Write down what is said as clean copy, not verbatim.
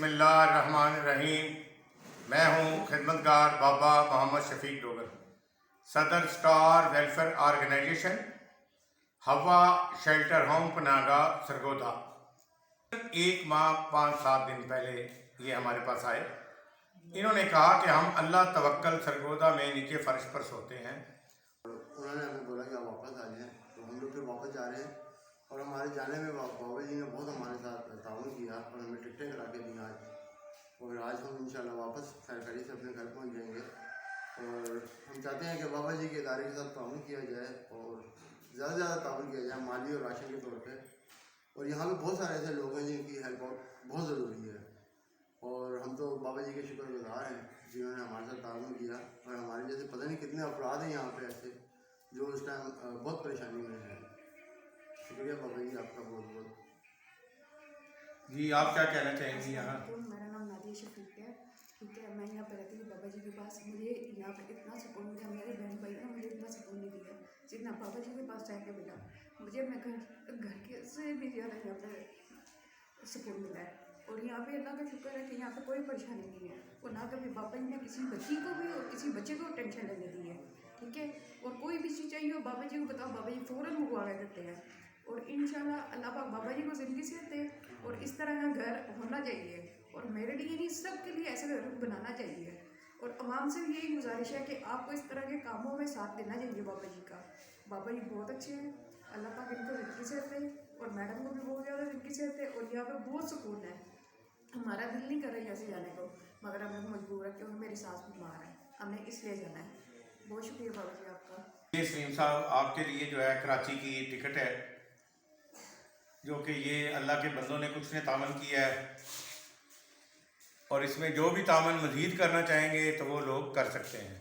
बिस्मिल्लाहिर्रहमानिर्रहीम। मैं हूँ खिदमतगार बाबा मोहम्मद शफीक डोगर, सदर स्टार वेलफेयर ऑर्गेनाइजेशन, हवा शेल्टर होम पनागा सरगोधा। 1 माह 5-7 दिन पहले ये हमारे पास आए। इन्होंने कहा कि हम अल्लाह तवक्कल सरगोधा में नीचे फर्श पर सोते हैं। उन्होंने हमें बोला कि आप वापस आ जाएँ, तो हम लोग फिर वापस जा रहे हैं। और हमारे जाने में बाबा जी ने बहुत हमारे साथ ताउन किया और हमें टिकटें करा के दी आज। और आज हम इंशाल्लाह वापस खैर से अपने घर पहुंच जाएंगे। और हम चाहते हैं कि बाबा जी के इदारे के साथ ताउन किया जाए और ज़्यादा से ज़्यादा ताउन किया जाए माली और राशन के तौर पर। और यहाँ पे बहुत सारे ऐसे लोग हैं जिनकी हेल्प बहुत ज़रूरी है। और हम तो बाबा जी के शुक्रगुजार हैं जिन्होंने हमारे साथ ताउन किया। और हमारे जैसे पता नहीं कितने अफराद हैं यहाँ पे ऐसे जो इस टाइम बहुत परेशानी में हैं। शुक्रिया बाबा जी आपका बहुत बहुत। जी, आप क्या कहना चाहेंगी यहाँ? मेरा नाम नादिया शफीक है, ठीक है। मैं यहाँ पर रहती हूँ बाबा जी के पास। मुझे यहाँ पर इतना सुकून मिला, मेरे बहन भाई ने मुझे इतना सुकून नहीं दिया जितना बाबा जी के पास जाके मिला। मुझे मैं घर के से भी ज़्यादा यहाँ पर सुकून मिला है। और यहाँ पे अल्लाह का शुक्र है कि यहाँ पे कोई परेशानी नहीं है। और ना कभी बाबा जी ने किसी बच्ची को भी और किसी बच्चे को टेंशन लेने दी है, ठीक है। और कोई भी चीज़ चाहिए हो बाबा जी को बताओ, बाबा जी फ़ौरन मंगवा के देते हैं। और इंशाल्लाह अल्लाह पाक बाबा जी को ज़िंदगी से दे और इस तरह का घर होना चाहिए। और मेरे लिए नहीं, सब के लिए ऐसे घर बनाना चाहिए। और आवाम से भी यही गुजारिश है कि आपको इस तरह के कामों में साथ देना चाहिए बाबा जी का। बाबा जी बहुत अच्छे हैं, अल्लाह पाक इनको ज़िंदगी से दे। और मैडम को भी बहुत ज़्यादा ज़िंदगी से दे। और यहाँ पर बहुत सुकून है। हमारा दिल नहीं कर रहा है यहाँ से जाने को, मगर हम लोग मजबूर है क्योंकि मेरी सास बीमार है, हमने इसलिए जाना है। बहुत शुक्रिया बाबा जी आपका। ये सलीम साहब, आपके लिए जो है कराची की टिकट है, जो कि ये अल्लाह के बंदों ने कुछ ने तामन किया है। और इसमें जो भी तामन मज़ीद करना चाहेंगे तो वो लोग कर सकते हैं।